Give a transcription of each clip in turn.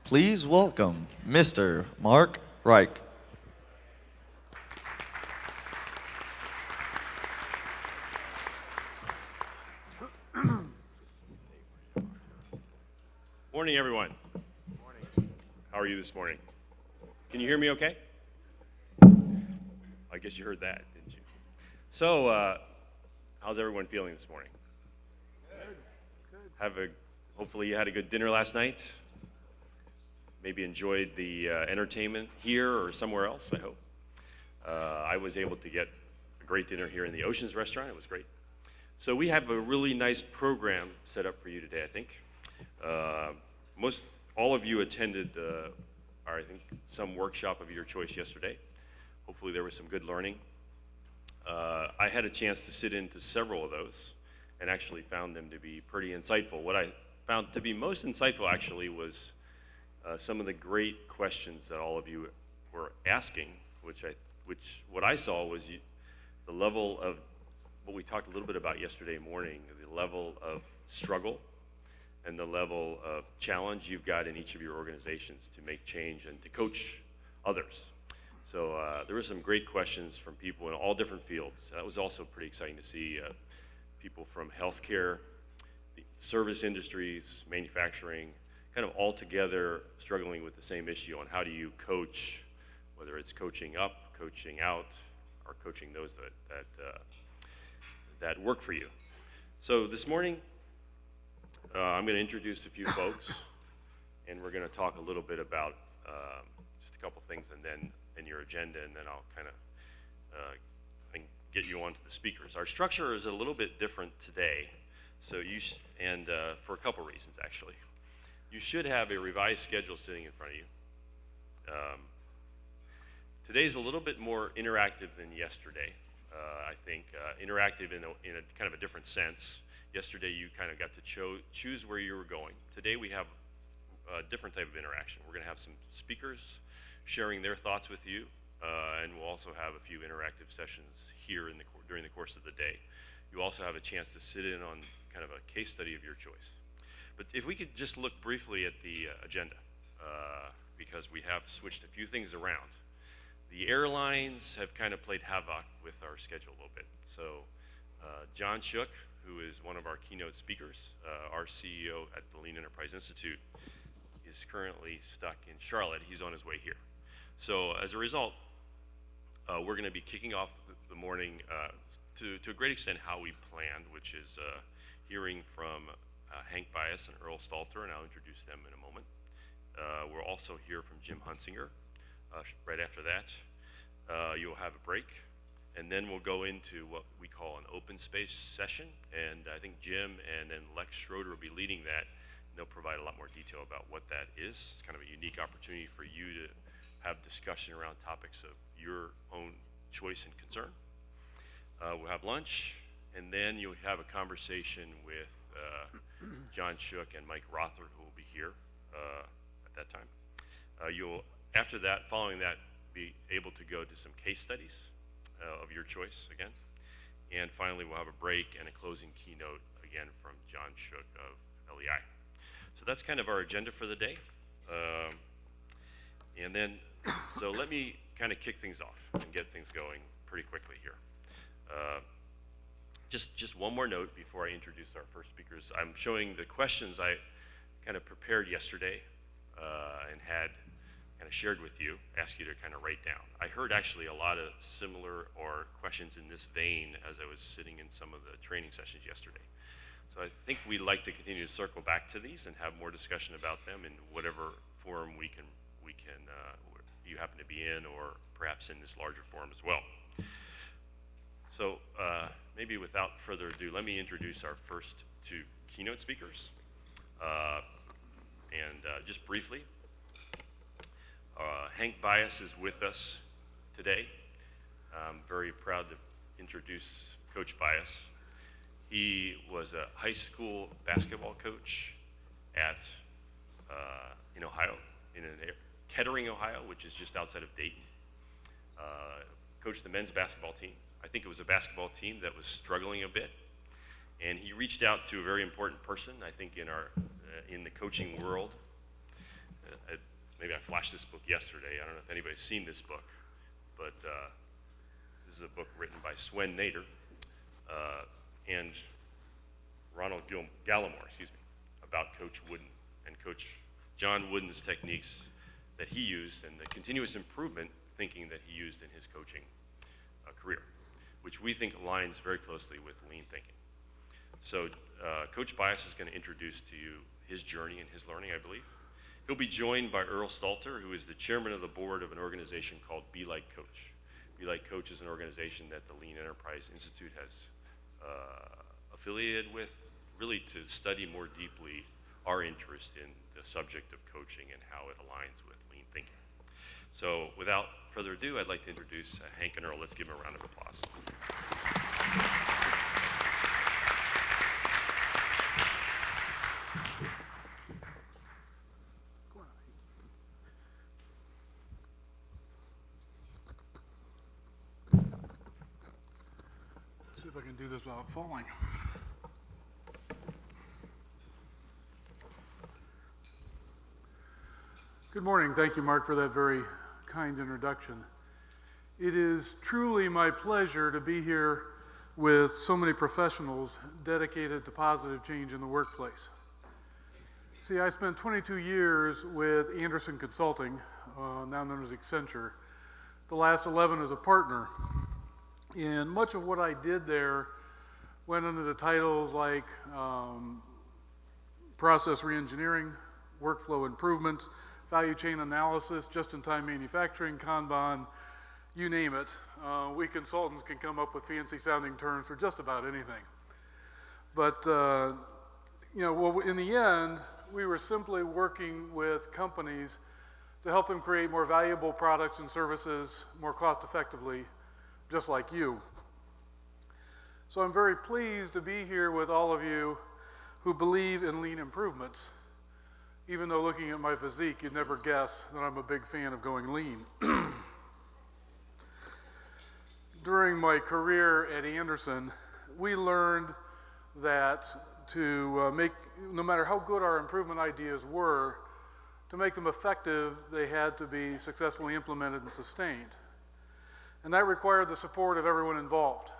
Please welcome Mr. Mark Reich. Morning, everyone. Morning. How are you this morning? Can you hear me okay? I guess you heard that, didn't you? So, how's everyone feeling this morning? Good. Hopefully you had a good dinner last night. Maybe enjoyed the entertainment here or somewhere else, I hope. I was able to get a great dinner here in the Oceans restaurant. It was great. So we have a really nice program set up for you today, I think. All of you attended, I think, some workshop of your choice yesterday. Hopefully there was some good learning. I had a chance to sit into several of those and actually found them to be pretty insightful. What I found to be most insightful actually was some of the great questions that all of you were asking, which what I saw was the level of what we talked a little bit about yesterday morning, the level of struggle and the level of challenge you've got in each of your organizations to make change and to coach others. So there were some great questions from people in all different fields. That was also pretty exciting to see people from healthcare, the service industries, manufacturing, kind of all together struggling with the same issue on how do you coach, whether it's coaching up, coaching out, or coaching those that work for you. So this morning, I'm going to introduce a few folks, and we're going to talk a little bit about just a couple things, and then in your agenda, and then I'll kind of get you onto the speakers. Our structure is a little bit different today, so for a couple reasons actually. You should have a revised schedule sitting in front of you. Today's a little bit more interactive than yesterday. I think interactive in a kind of a different sense. Yesterday you kind of got to choose where you were going. Today we have a different type of interaction. We're going to have some speakers sharing their thoughts with you, and we'll also have a few interactive sessions here during the course of the day. You also have a chance to sit in on kind of a case study of your choice. But if we could just look briefly at the agenda, because we have switched a few things around. The airlines have kind of played havoc with our schedule a little bit. So John Shook, who is one of our keynote speakers, our CEO at the Lean Enterprise Institute, is currently stuck in Charlotte. He's on his way here. So as a result, we're going to be kicking off the morning to a great extent how we planned, which is hearing from Hank Bias and Earl Stalter, and I'll introduce them in a moment. We'll also hear from Jim Hunsinger right after that. You'll have a break, and then we'll go into what we call an open space session, and I think Jim and then Lex Schroeder will be leading that. They'll provide a lot more detail about what that is. It's kind of a unique opportunity for you to have discussion around topics of your own choice and concern. We'll have lunch, and then you'll have a conversation with John Shook and Mike Rother, who will be here at that time. After that, following that, be able to go to some case studies of your choice again. And finally, we'll have a break and a closing keynote again from John Shook of LEI. So that's kind of our agenda for the day. So let me kind of kick things off and get things going pretty quickly here. Just one more note before I introduce our first speakers. I'm showing the questions I kind of prepared yesterday and had kind of shared with you, ask you to kind of write down. I heard actually a lot of similar or questions in this vein as I was sitting in some of the training sessions yesterday. So I think we'd like to continue to circle back to these and have more discussion about them in whatever forum we can you happen to be in, or perhaps in this larger forum as well. So maybe without further ado, let me introduce our first two keynote speakers. Just briefly, Hank Bias is with us today. I'm very proud to introduce Coach Bias. He was a high school basketball coach in Ohio, in Kettering, Ohio, which is just outside of Dayton. Coached the men's basketball team. I think it was a basketball team that was struggling a bit, and he reached out to a very important person, I think, in the coaching world, flashed this book yesterday. I don't know if anybody's seen this book, but this is a book written by Swen Nader and Ronald Gallimore, about Coach Wooden and Coach John Wooden's techniques that he used and the continuous improvement thinking that he used in his coaching career, which we think aligns very closely with lean thinking. So Coach Bias is going to introduce to you his journey and his learning, I believe. He'll be joined by Earl Stalter, who is the chairman of the board of an organization called Be Like Coach. Be Like Coach is an organization that the Lean Enterprise Institute has affiliated with, really to study more deeply our interest in the subject of coaching and how it aligns with lean thinking. So without further ado, I'd like to introduce Hank and Earl. Let's give them a round of applause. See if I can do this without falling. Good morning. Thank you, Mark, for that very kind introduction. It is truly my pleasure to be here with so many professionals dedicated to positive change in the workplace. See, I spent 22 years with Anderson Consulting, now known as Accenture, the last 11 as a partner. And much of what I did there went under the titles like process reengineering, workflow improvements, value chain analysis, just-in-time manufacturing, Kanban, you name it. We consultants can come up with fancy-sounding terms for just about anything. But in the end, we were simply working with companies to help them create more valuable products and services more cost-effectively, just like you. So I'm very pleased to be here with all of you who believe in lean improvements. Even though looking at my physique, you'd never guess that I'm a big fan of going lean. During my career at Anderson, we learned that to no matter how good our improvement ideas were, to make them effective, they had to be successfully implemented and sustained. And that required the support of everyone involved,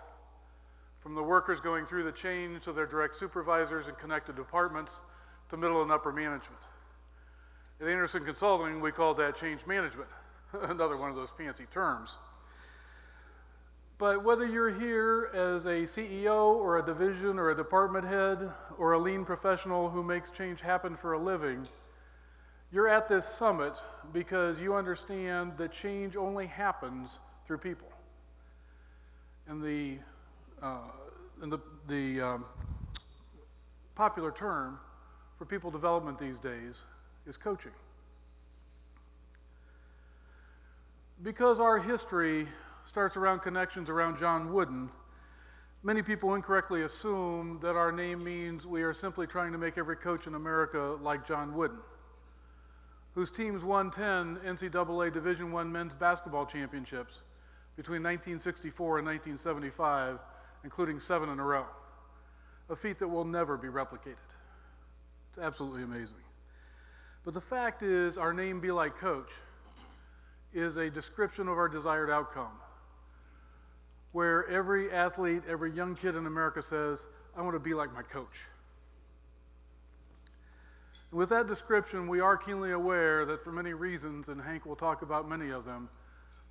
from the workers going through the change to their direct supervisors and connected departments to middle and upper management. At Anderson Consulting, we called that change management, another one of those fancy terms. But whether you're here as a CEO or a division or a department head or a lean professional who makes change happen for a living, you're at this summit because you understand that change only happens through people. And the popular term for people development these days is coaching. Because our history starts around connections around John Wooden, many people incorrectly assume that our name means we are simply trying to make every coach in America like John Wooden, whose teams won 10 NCAA Division I men's basketball championships between 1964 and 1975, including 7 in a row, a feat that will never be replicated. It's absolutely amazing. But the fact is, our name, Be Like Coach, is a description of our desired outcome, where every athlete, every young kid in America says, I want to be like my coach. And with that description, we are keenly aware that for many reasons, and Hank will talk about many of them,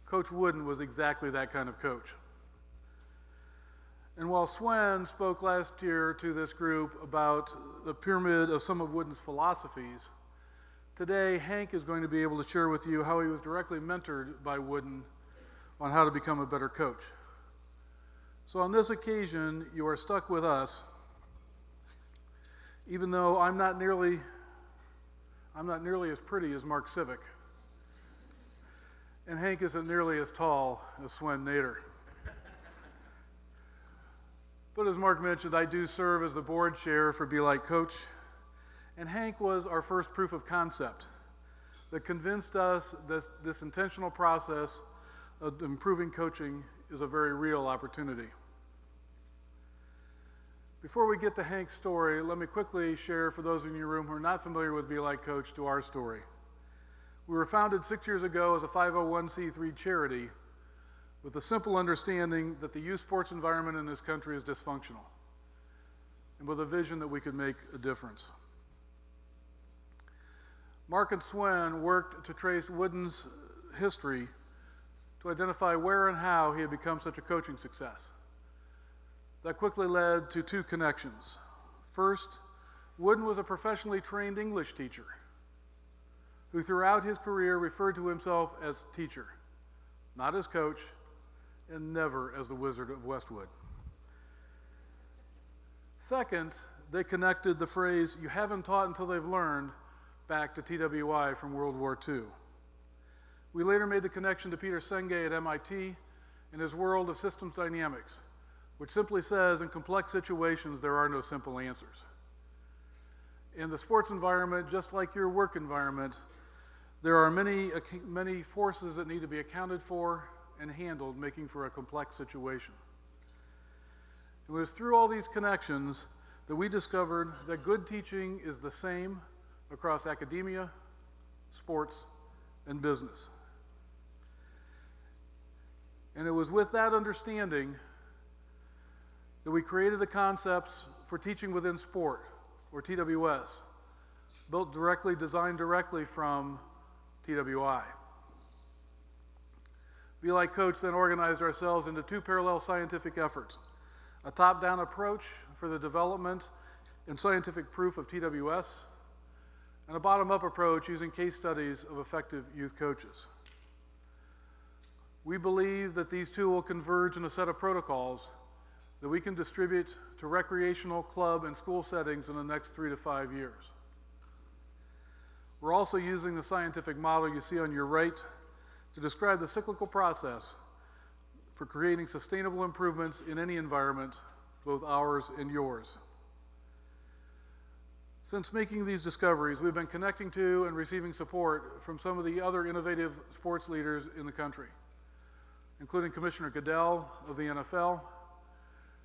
Coach Wooden was exactly that kind of coach. And while Swen spoke last year to this group about the pyramid of some of Wooden's philosophies, today Hank is going to be able to share with you how he was directly mentored by Wooden on how to become a better coach. So on this occasion, you are stuck with us, even though I'm not nearly as pretty as Mark Civic, and Hank isn't nearly as tall as Swen Nader. But as Mark mentioned, I do serve as the board chair for Be Like Coach, and Hank was our first proof of concept that convinced us that this intentional process of improving coaching is a very real opportunity. Before we get to Hank's story, let me quickly share for those in your room who are not familiar with Be Like Coach to our story. We were founded 6 years ago as a 501c3 charity with the simple understanding that the youth sports environment in this country is dysfunctional, and with a vision that we could make a difference. Mark and Swen worked to trace Wooden's history to identify where and how he had become such a coaching success. That quickly led to two connections. First, Wooden was a professionally trained English teacher who throughout his career referred to himself as teacher, not as coach, and never as the Wizard of Westwood. Second, they connected the phrase, "you haven't taught until they've learned," back to TWI from World War II. We later made the connection to Peter Senge at MIT and his world of systems dynamics, which simply says in complex situations there are no simple answers. In the sports environment, just like your work environment, there are many forces that need to be accounted for and handled, making for a complex situation. It was through all these connections that we discovered that good teaching is the same across academia, sports, and business. And it was with that understanding that we created the concepts for teaching within sport, or TWS, designed directly from TWI. Be Like Coach then organized ourselves into two parallel scientific efforts: a top-down approach for the development and scientific proof of TWS, and a bottom-up approach using case studies of effective youth coaches. We believe that these two will converge in a set of protocols that we can distribute to recreational, club, and school settings in the next 3 to 5 years. We're also using the scientific model you see on your right to describe the cyclical process for creating sustainable improvements in any environment, both ours and yours. Since making these discoveries, we've been connecting to and receiving support from some of the other innovative sports leaders in the country, including Commissioner Goodell of the NFL,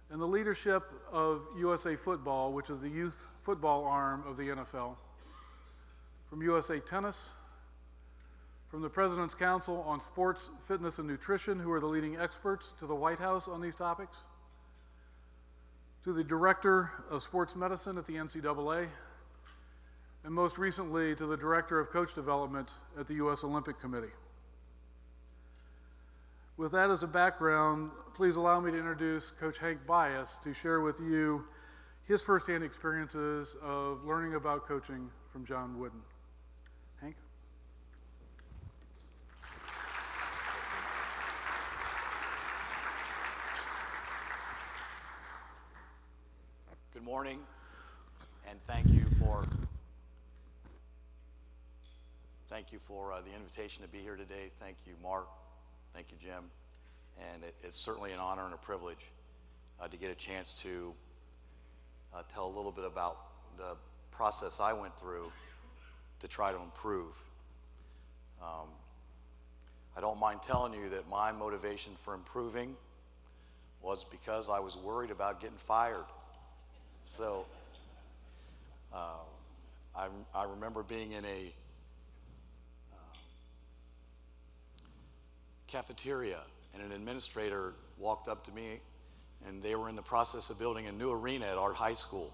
and the leadership of USA Football, which is the youth football arm of the NFL, from USA Tennis, from the President's Council on Sports, Fitness, and Nutrition, who are the leading experts to the White House on these topics, to the Director of Sports Medicine at the NCAA, and most recently to the Director of Coach Development at the U.S. Olympic Committee. With that as a background, please allow me to introduce Coach Hank Bias to share with you his firsthand experiences of learning about coaching from John Wooden. Hank? Good morning, and thank you for the invitation to be here today. Thank you, Mark. Thank you, Jim. And it's certainly an honor and a privilege to get a chance to tell a little bit about the process I went through to try to improve. I don't mind telling you that my motivation for improving was because I was worried about getting fired. So I remember being in a cafeteria, and an administrator walked up to me, and they were in the process of building a new arena at our high school,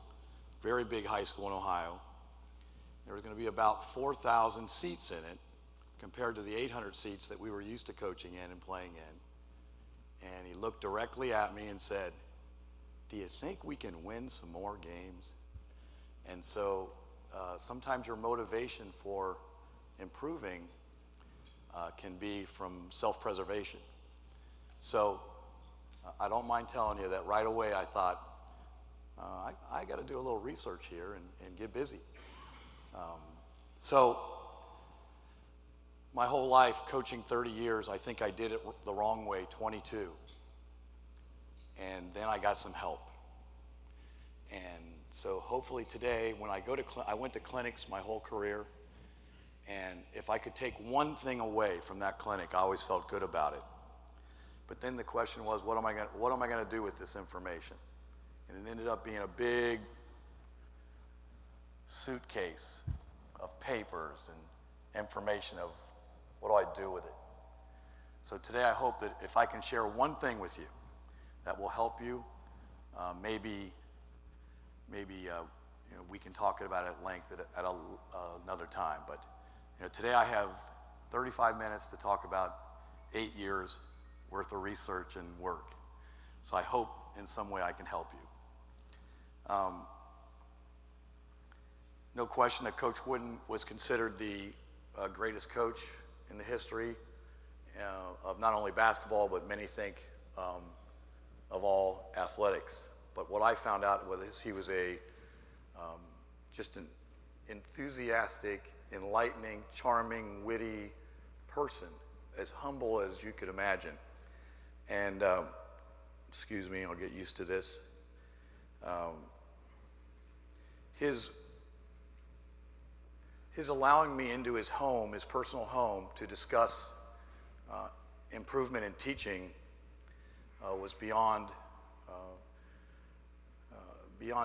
very big high school in Ohio. There was going to be about 4,000 seats in it compared to the 800 seats that we were used to coaching in and playing in. And he looked directly at me and said, "Do you think we can win some more games?" And so sometimes your motivation for improving can be from self-preservation. So I don't mind telling you that right away I thought, I got to do a little research here and get busy. So my whole life, coaching 30 years, I think I did it the wrong way, 22. And then I got some help. And so hopefully today, when I go to, I went to clinics my whole career, and if I could take one thing away from that clinic, I always felt good about it. But then the question was, what am I going to do with this information? And it ended up being a big suitcase of papers information of what do I do with it. So today I hope that if I can share one thing with you that will help you, maybe we can talk about it at length at another time. But today I have 35 minutes to talk about 8 years worth of research and work. So I hope in some way I can help you. No question that Coach Wooden was considered the greatest coach in the history of not only basketball, but many think of all athletics. But what I found out was he was just an enthusiastic, enlightening, charming, witty person, as humble as you could imagine. And excuse me, I'll get used to this. His allowing me into his home, his personal home, to discuss improvement in teaching was beyond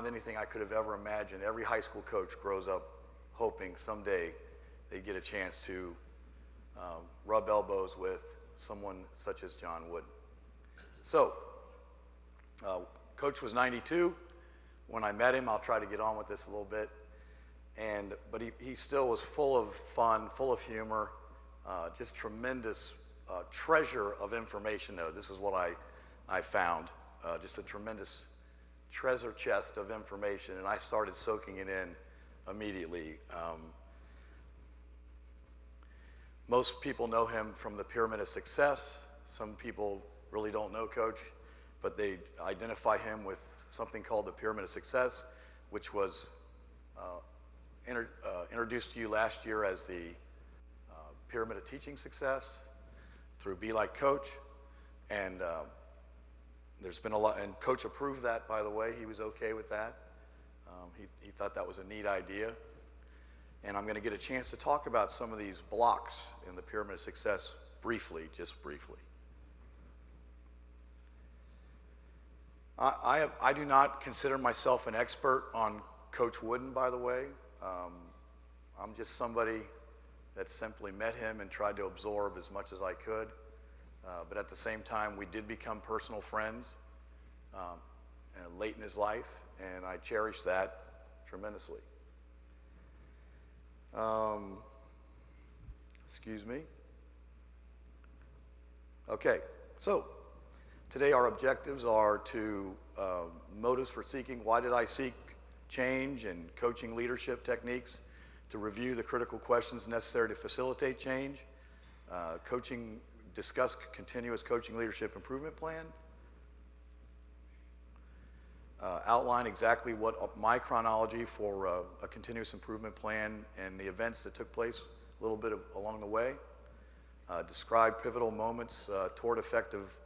anything I could have ever imagined. Every high school coach grows up hoping someday they'd get a chance to rub elbows with someone such as John Wooden. So, Coach was 92 when I met him. I'll try to get on with this a little bit. But he still was full of fun, full of humor, just tremendous treasure of information, though. This is what I found, just a tremendous treasure chest of information, and I started soaking it in immediately. Most people know him from the Pyramid of Success. Some people really don't know Coach, but they identify him with something called the Pyramid of Success, which was introduced to you last year as the Pyramid of Teaching Success through Be Like Coach. And there's been a lot, and Coach approved that, by the way. He was okay with that. He thought that was a neat idea. And I'm going to get a chance to talk about some of these blocks in the Pyramid of Success briefly, just briefly. I do not consider myself an expert on Coach Wooden, by the way. I'm just somebody that simply met him and tried to absorb as much as I could. But at the same time, we did become personal friends late in his life, and I cherish that tremendously. Excuse me. Okay, so today our objectives are to motives for seeking, why did I seek change, and coaching leadership techniques, to review the critical questions necessary to facilitate change, discuss continuous coaching leadership improvement plan, outline exactly what my chronology for a continuous improvement plan and the events that took place a little bit along the way, describe pivotal moments toward effective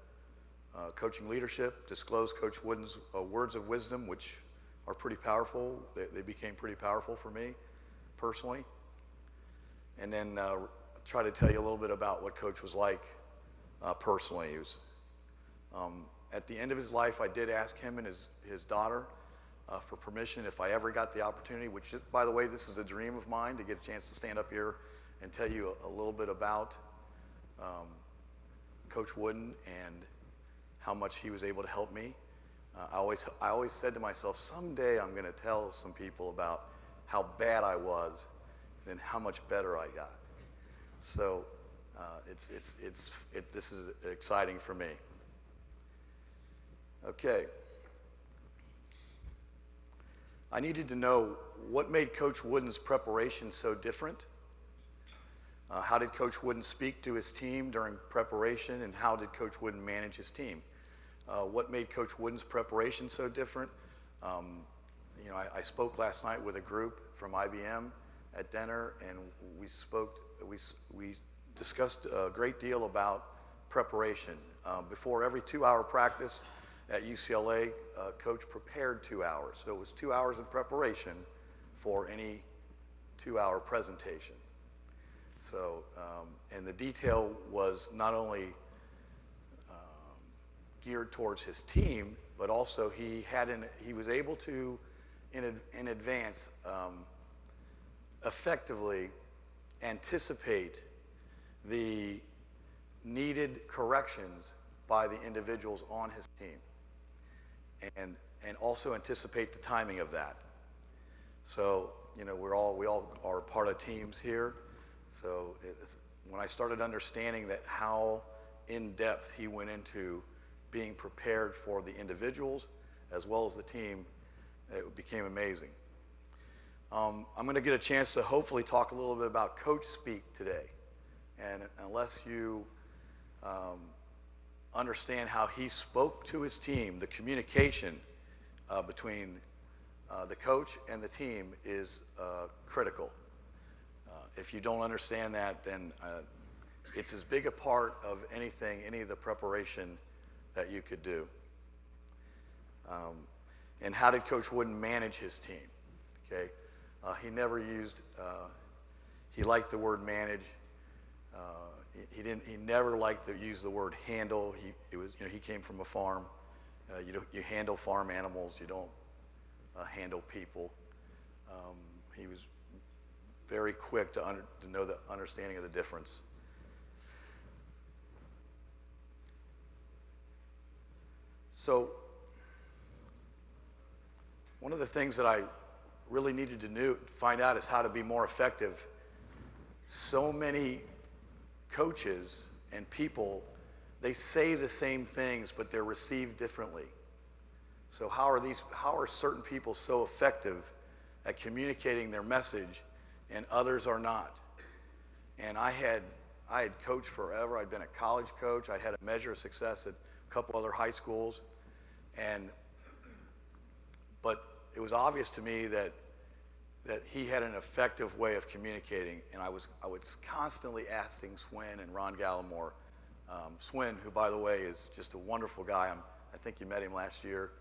coaching leadership, disclose Coach Wooden's words of wisdom, which are pretty powerful. They became pretty powerful for me personally. And then try to tell you a little bit about what Coach was like personally. He was, at the end of his life, I did ask him and his daughter for permission if I ever got the opportunity, which is, by the way, this is a dream of mine, to get a chance to stand up here and tell you a little bit about Coach Wooden and how much he was able to help me. I always said to myself, someday I'm going to tell some people about how bad I was and how much better I got. So this is exciting for me. Okay. I needed to know what made Coach Wooden's preparation so different. How did Coach Wooden speak to his team during preparation, and how did Coach Wooden manage his team? What made Coach Wooden's preparation so different? I spoke last night with a group from IBM at dinner, and we discussed a great deal about preparation. Before every 2-hour practice at UCLA, Coach prepared 2 hours. So it was 2 hours of preparation for any 2-hour presentation. So, and the detail was not only geared towards his team, but also he was able to, in advance, effectively anticipate the needed corrections by the individuals on his team, and also anticipate the timing of that. So, you know, we all are part of teams here. So when I started understanding that how in depth he went into being prepared for the individuals as well as the team, it became amazing. I'm going to get a chance to hopefully talk a little bit about Coach Speak today. And unless you understand how he spoke to his team, the communication between the coach and the team is critical. If you don't understand that, then it's as big a part of any of the preparation that you could do. And how did Coach Wooden manage his team? Okay, he never used. He liked the word manage. He never liked to use the word handle. He came from a farm. You handle farm animals. You don't handle people. He was very quick to know the understanding of the difference. So one of the things that I really needed to find out is how to be more effective. So many coaches and people, they say the same things, but they're received differently. So how are certain people so effective at communicating their message and others are not? And I had coached forever. I'd been a college coach. I'd had a measure of success at a couple other high schools. But it was obvious to me that he had an effective way of communicating, and I was constantly asking Swin and Ron Gallimore. Swin, who by the way is just a wonderful guy. I think you met him last year.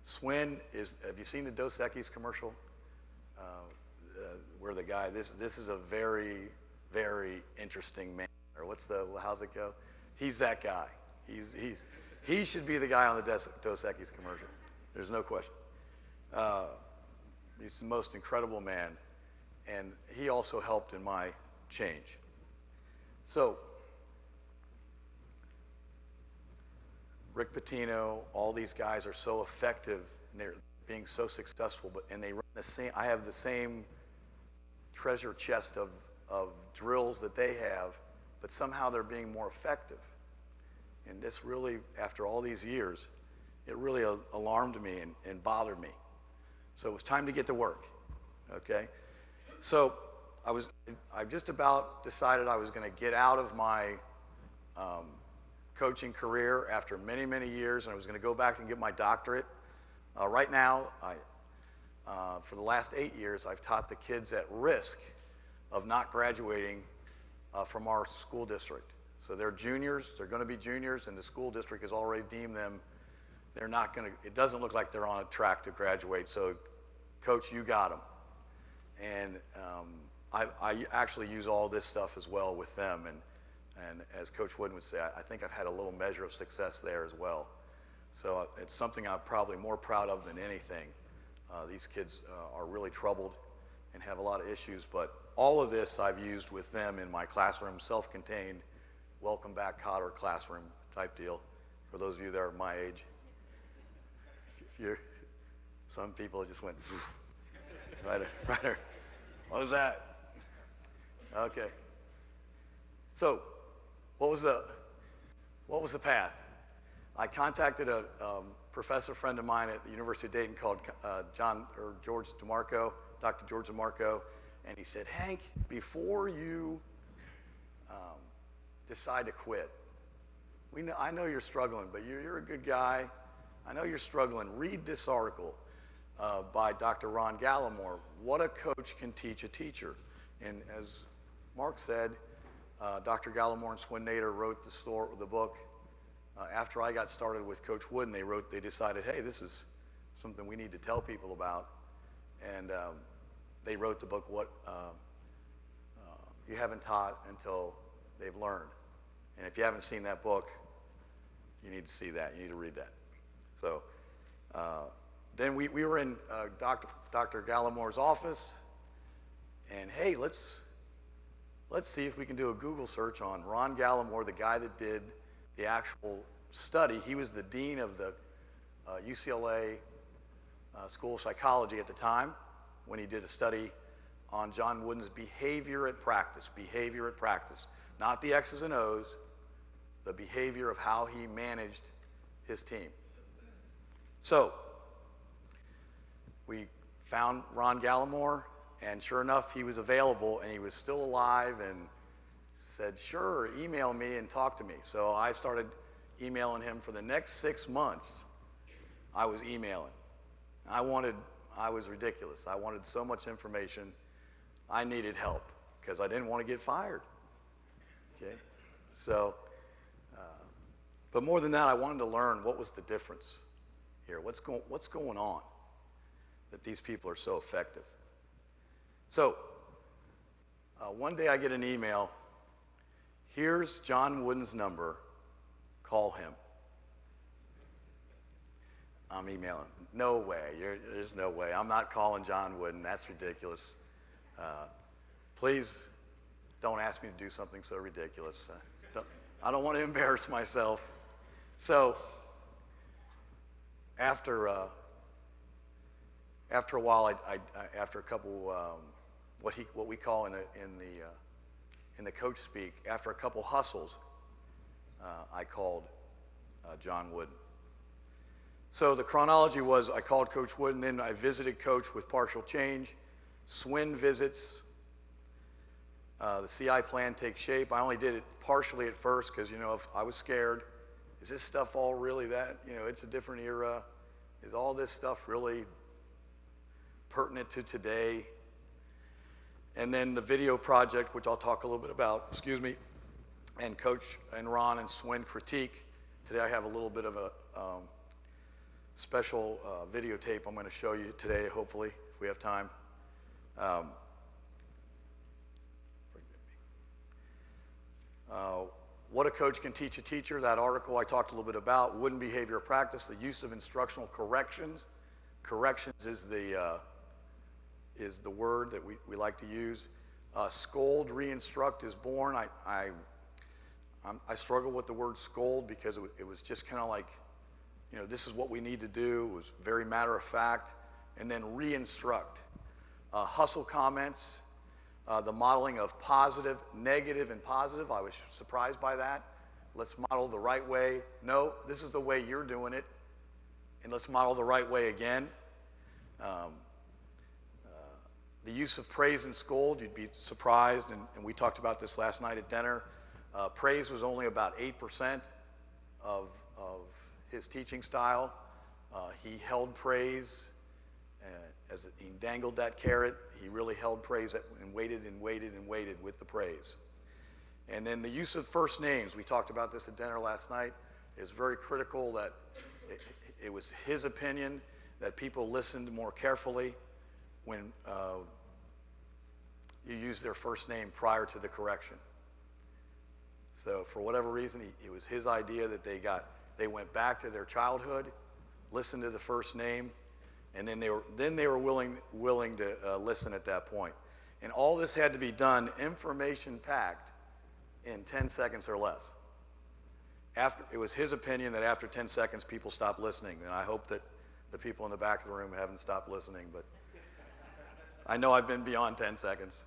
Swin have you seen the Dos Equis commercial? Where the guy, this is a very, very interesting man. Or how's it go? He's that guy. He should be the guy on the Dos Equis commercial. There's no question. He's the most incredible man, and he also helped in my change. So, Rick Pitino, all these guys are so effective, and they're being so successful, and they run the same. I have the same treasure chest of drills that they have, but somehow they're being more effective. And this really, after all these years, it really alarmed me and bothered me. So it was time to get to work, okay? So I just about decided I was going to get out of my coaching career after many, many years, and I was going to go back and get my doctorate. Right now, for the last 8 years, I've taught the kids at risk of not graduating from our school district. So they're juniors, they're going to be juniors, and the school district has already deemed them, they're not going to, it doesn't look like they're on a track to graduate, so Coach, you got them. And I actually use all this stuff as well with them, and as Coach Wooden would say, I think I've had a little measure of success there as well. So it's something I'm probably more proud of than anything. These kids are really troubled and have a lot of issues, but all of this I've used with them in my classroom, self-contained, welcome back Cotter classroom type deal, for those of you that are my age. Some people just went, right there. What was that? Okay. So, what was the path? I contacted a professor friend of mine at the University of Dayton called George DeMarco, Dr. George DeMarco, and he said, Hank, before you decide to quit, I know you're struggling, but you're a good guy. I know you're struggling. Read this article by Dr. Ron Gallimore, What a Coach Can Teach a Teacher. And as Mark said, Dr. Gallimore and Swin Nader wrote the book. After I got started with Coach Wooden, they decided, hey, this is something we need to tell people about. And they wrote the book, What You Haven't Taught Until They've Learned. And if you haven't seen that book, you need to see that. You need to read that. So then we were in Dr. Gallimore's office, And hey, let's see if we can do a Google search on Ron Gallimore, the guy that did the actual study. He was the dean of the UCLA School of Psychology at the time when he did a study on John Wooden's behavior at practice, not the X's and O's, the behavior of how he managed his team. So we found Ron Gallimore, and sure enough, he was available, and he was still alive, and said, sure, email me and talk to me. So I started emailing him for the next 6 months. I was emailing. I was ridiculous. I wanted so much information. I needed help because I didn't want to get fired. Okay? So, but more than that, I wanted to learn what was the difference here. What's going on that these people are so effective? So, one day I get an email. Here's John Wooden's number. Call him. I'm emailing. No way. There's no way. I'm not calling John Wooden. That's ridiculous. Please don't ask me to do something so ridiculous. I don't want to embarrass myself. So after a while, after a couple, what we call in the coach speak, after a couple hustles, I called John Wooden. So the chronology was I called Coach Wooden, then I visited Coach with partial change. SWIN visits. The CI plan takes shape. I only did it partially at first because, if I was scared. Is this stuff all really that? It's a different era. Is all this stuff really pertinent to today? And then the video project, which I'll talk a little bit about, and Coach and Ron and SWIN critique. Today I have a little bit of a special videotape I'm going to show you today, hopefully, if we have time. What a coach can teach a teacher, that article I talked a little bit about. Wooden behavior practice, the use of instructional corrections. Corrections is the word that we like to use. Scold, re-instruct is born. I struggle with the word scold because it was just kind of like, this is what we need to do. It was very matter of fact. And then re-instruct. Hustle comments, the modeling of positive, negative, and positive. I was surprised by that. Let's model the right way. No, this is the way you're doing it. And let's model the right way again. The use of praise and scold, you'd be surprised, and we talked about this last night at dinner. Praise was only about 8% of his teaching style. He held praise as he dangled that carrot. He really held praise and waited and waited and waited with the praise. And then the use of first names, we talked about this at dinner last night, is very critical. That it was his opinion that people listened more carefully when you use their first name prior to the correction. So for whatever reason, it was his idea that they went back to their childhood, listened to the first name, and then they were willing to listen at that point. And all this had to be done information packed in 10 seconds or less. It was his opinion that after 10 seconds people stopped listening, and I hope that the people in the back of the room haven't stopped listening, but I know I've been beyond 10 seconds.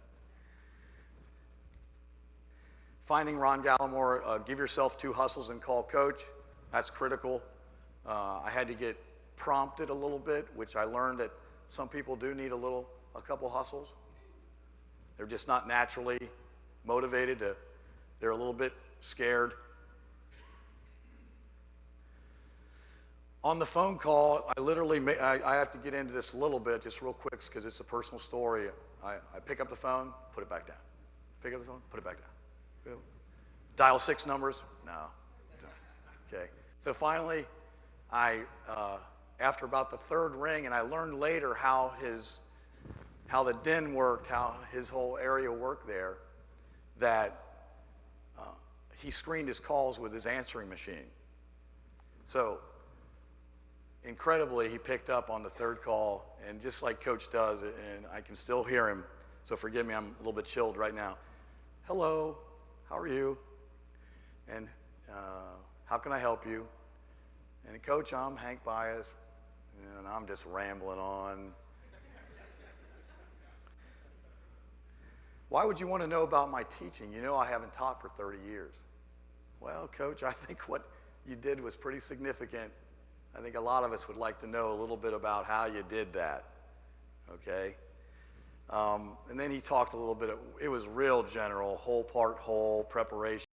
Finding Ron Gallimore, give yourself 2 hustles and call coach. That's critical. I had to get prompted a little bit, which I learned that some people do need a couple hustles. They're just not naturally motivated. They're a little bit scared. On the phone call, I have to get into this a little bit, just real quick, because it's a personal story. I pick up the phone, put it back down. Pick up the phone, put it back down. Dial 6 numbers? No. Okay. So finally, after about the 3rd ring, and I learned later how the DIN worked, how his whole area worked there, that he screened his calls with his answering machine. So incredibly, he picked up on the 3rd call, and just like Coach does, and I can still hear him so forgive me, I'm a little bit chilled right now. Hello, how are you? And how can I help you? And Coach, I'm Hank Bias, and I'm just rambling on. Why would you want to know about my teaching? You know I haven't taught for 30 years. Well, Coach, I think what you did was pretty significant. I think a lot of us would like to know a little bit about how you did that, okay? And then he talked a little bit, it was real general, whole part whole, preparation.